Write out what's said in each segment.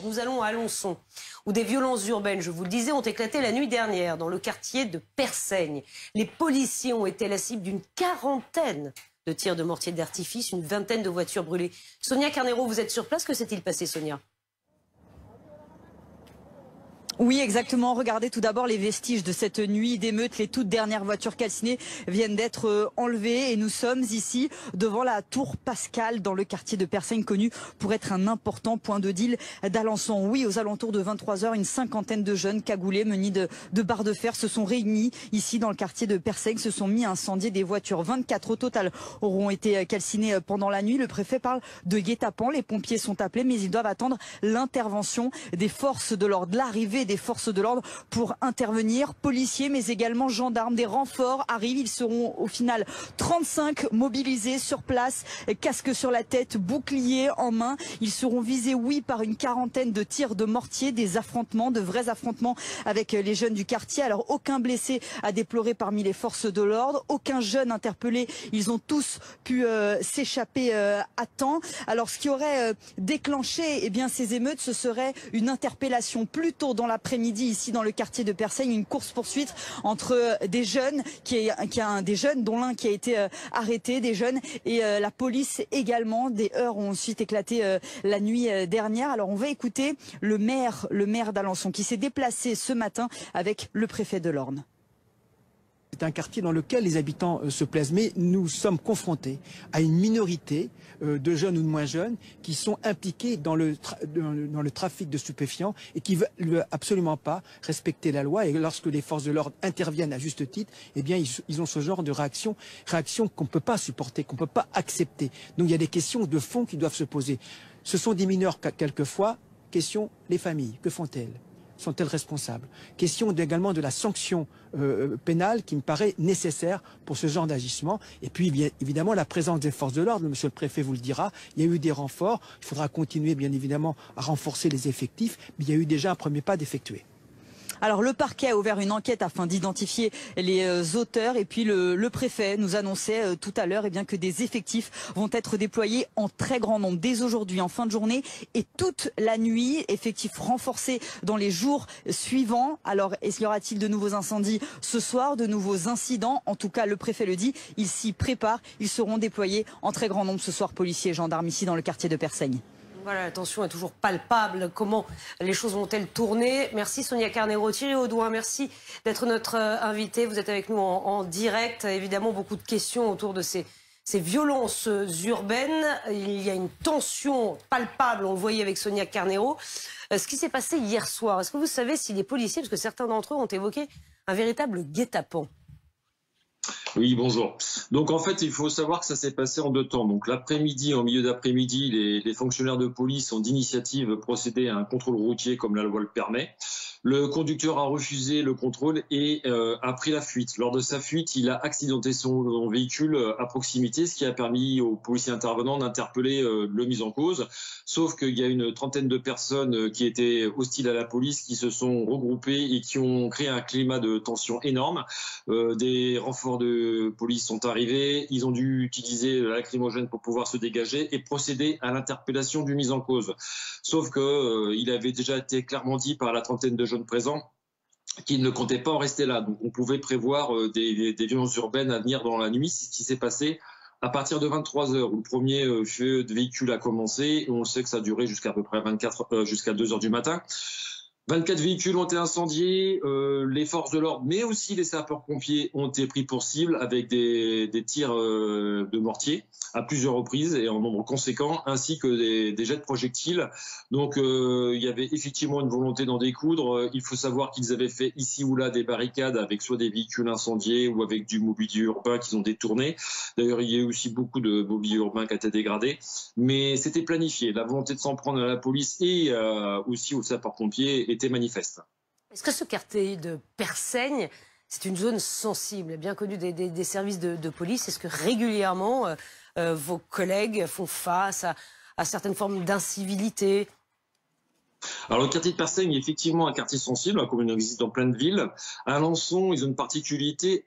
nous allons à Alençon, où des violences urbaines, je vous le disais, ont éclaté la nuit dernière dans le quartier de Persaigne. Les policiers ont été la cible d'une quarantaine de tirs de mortier d'artifice, une vingtaine de voitures brûlées. Sonia Carneiro, vous êtes sur place, que s'est-il passé, Sonia ? Oui, exactement. Regardez tout d'abord les vestiges de cette nuit d'émeute. Les toutes dernières voitures calcinées viennent d'être enlevées et nous sommes ici devant la tour Pascal dans le quartier de Persaigne, connu pour être un important point de deal d'Alençon. Oui, aux alentours de 23 h, une cinquantaine de jeunes cagoulés munis de barres de fer se sont réunis ici dans le quartier de Persaigne, se sont mis à incendier des voitures. 24 au total auront été calcinées pendant la nuit. Le préfet parle de guet-apens. Les pompiers sont appelés, mais ils doivent attendre l'intervention des forces de l'ordre, l'arrivée des forces de l'ordre pour intervenir. Policiers mais également gendarmes, des renforts arrivent. Ils seront au final 35 mobilisés sur place, casque sur la tête, bouclier en main. Ils seront visés, oui, par une quarantaine de tirs de mortier, des affrontements, de vrais affrontements avec les jeunes du quartier. Alors aucun blessé à déplorer parmi les forces de l'ordre, aucun jeune interpellé. Ils ont tous pu s'échapper à temps. Alors ce qui aurait déclenché ces émeutes, ce serait une interpellation plus tôt dans l'après-midi ici dans le quartier de Persaigne, une course-poursuite entre des jeunes, des jeunes dont l'un qui a été arrêté, des jeunes et la police également. Des heurts ont ensuite éclaté la nuit dernière. Alors on va écouter le maire d'Alençon qui s'est déplacé ce matin avec le préfet de l'Orne. C'est un quartier dans lequel les habitants se plaisent, mais nous sommes confrontés à une minorité de jeunes ou de moins jeunes qui sont impliqués dans le trafic de stupéfiants et qui ne veulent absolument pas respecter la loi. Et lorsque les forces de l'ordre interviennent à juste titre, eh bien ils ont ce genre de réaction qu'on ne peut pas supporter, qu'on ne peut pas accepter. Donc il y a des questions de fond qui doivent se poser. Ce sont des mineurs quelquefois. Question, les familles, que font-elles ? Sont-elles responsables? Question également de la sanction pénale qui me paraît nécessaire pour ce genre d'agissement. Et puis bien évidemment la présence des forces de l'ordre, monsieur le préfet vous le dira, il y a eu des renforts, il faudra continuer bien évidemment à renforcer les effectifs, mais il y a eu déjà un premier pas d'effectué. Alors le parquet a ouvert une enquête afin d'identifier les auteurs et puis le préfet nous annonçait tout à l'heure que des effectifs vont être déployés en très grand nombre dès aujourd'hui en fin de journée et toute la nuit, effectifs renforcés dans les jours suivants. Alors y aura-t-il de nouveaux incendies ce soir, de nouveaux incidents? En tout cas le préfet le dit, il s'y prépare, ils seront déployés en très grand nombre ce soir, policiers et gendarmes ici dans le quartier de Persaigne. Voilà, la tension est toujours palpable. Comment les choses vont-elles tourner? Merci Sonia Carneiro. Thierry Audouin, merci d'être notre invité. Vous êtes avec nous en direct. Évidemment, beaucoup de questions autour de ces violences urbaines. Il y a une tension palpable, on le voyait avec Sonia Carneiro. Ce qui s'est passé hier soir, est-ce que vous savez si les policiers, parce que certains d'entre eux ont évoqué un véritable guet-apens? Oui, bonjour. Donc en fait, il faut savoir que ça s'est passé en deux temps. Donc l'après-midi, en milieu d'après-midi, les fonctionnaires de police ont d'initiative procédé à un contrôle routier comme la loi le permet. Le conducteur a refusé le contrôle et a pris la fuite. Lors de sa fuite, il a accidenté son véhicule à proximité, ce qui a permis aux policiers intervenants d'interpeller le mis en cause. Sauf qu'il y a une trentaine de personnes qui étaient hostiles à la police, qui se sont regroupées et qui ont créé un climat de tension énorme. Des renforts de police sont arrivés, ils ont dû utiliser la lacrymogène pour pouvoir se dégager et procéder à l'interpellation du mis en cause. Sauf que il avait déjà été clairement dit par la trentaine de jeunes présents qu'ils ne comptaient pas en rester là. Donc on pouvait prévoir des violences urbaines à venir dans la nuit, c'est ce qui s'est passé à partir de 23 h où le premier feu de véhicule a commencé. Et on sait que ça a duré jusqu'à peu près jusqu'à 2 h du matin. 24 véhicules ont été incendiés, les forces de l'ordre, mais aussi les sapeurs-pompiers ont été pris pour cible avec des tirs de mortier à plusieurs reprises et en nombre conséquent, ainsi que des jets de projectiles. Donc il y avait effectivement une volonté d'en découdre. Il faut savoir qu'ils avaient fait ici ou là des barricades avec soit des véhicules incendiés ou avec du mobilier urbain qu'ils ont détourné. D'ailleurs, il y a eu aussi beaucoup de mobilier urbain qui a été dégradé, mais c'était planifié. La volonté de s'en prendre à la police et aussi aux sapeurs-pompiers était manifeste. Est-ce que ce quartier de Persaigne, c'est une zone sensible, bien connue des services de police? Est-ce que régulièrement vos collègues font face à certaines formes d'incivilité? Alors le quartier de Persaigne est effectivement un quartier sensible, comme il existe dans plein de villes. À Alençon, ils ont une particularité,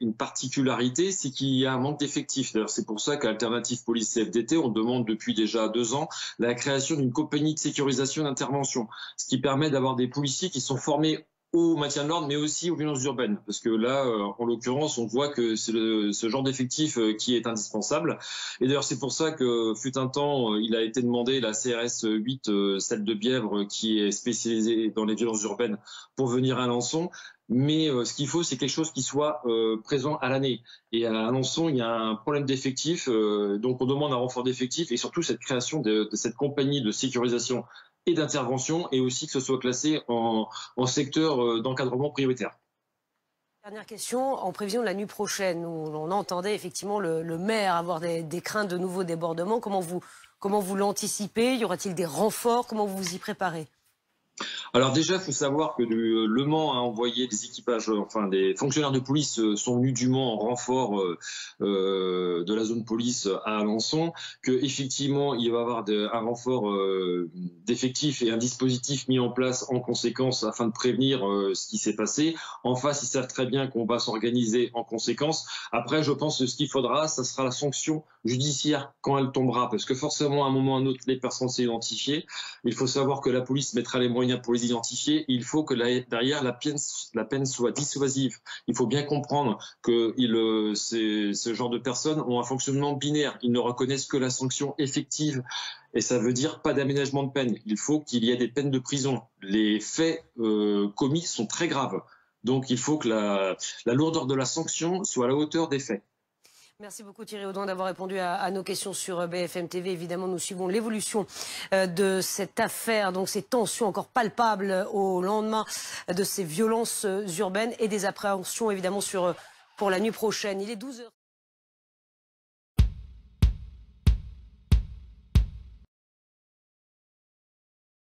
c'est qu'il y a un manque d'effectifs. D'ailleurs, c'est pour ça qu'à Alternative Police CFDT, on demande depuis déjà 2 ans la création d'une compagnie de sécurisation d'intervention, ce qui permet d'avoir des policiers qui sont formés au maintien de l'ordre, mais aussi aux violences urbaines. Parce que là, en l'occurrence, on voit que c'est ce genre d'effectif qui est indispensable. Et d'ailleurs, c'est pour ça que, fut un temps, il a été demandé la CRS 8, celle de Bièvre, qui est spécialisée dans les violences urbaines, pour venir à Alençon. Mais ce qu'il faut, c'est quelque chose qui soit présent à l'année. Et à Alençon, il y a un problème d'effectifs, donc on demande un renfort d'effectifs et surtout cette création de cette compagnie de sécurisation et d'intervention, et aussi que ce soit classé en secteur d'encadrement prioritaire. Dernière question, en prévision de la nuit prochaine, où on entendait effectivement le maire avoir des craintes de nouveaux débordements, comment vous l'anticipez? Y aura-t-il des renforts? Comment vous vous y préparez? Alors déjà, il faut savoir que Le Mans a envoyé des équipages, enfin des fonctionnaires de police sont venus du Mans en renfort de la zone police à Alençon, que effectivement il va y avoir un renfort d'effectifs et un dispositif mis en place en conséquence afin de prévenir ce qui s'est passé. En face, ils savent très bien qu'on va s'organiser en conséquence. Après, je pense que ce qu'il faudra, ça sera la sanction judiciaire quand elle tombera, parce que forcément, à un moment ou à un autre, les personnes sont identifiées. Il faut savoir que la police mettra les moyens pour les identifier. Il faut que derrière la peine soit dissuasive. Il faut bien comprendre que ce genre de personnes ont un fonctionnement binaire. Ils ne reconnaissent que la sanction effective. Et ça veut dire pas d'aménagement de peine. Il faut qu'il y ait des peines de prison. Les faits commis sont très graves. Donc il faut que la lourdeur de la sanction soit à la hauteur des faits. Merci beaucoup Thierry Audouin d'avoir répondu à nos questions sur BFM TV. Évidemment, nous suivons l'évolution de cette affaire, donc ces tensions encore palpables au lendemain de ces violences urbaines et des appréhensions évidemment pour la nuit prochaine. Il est 12h.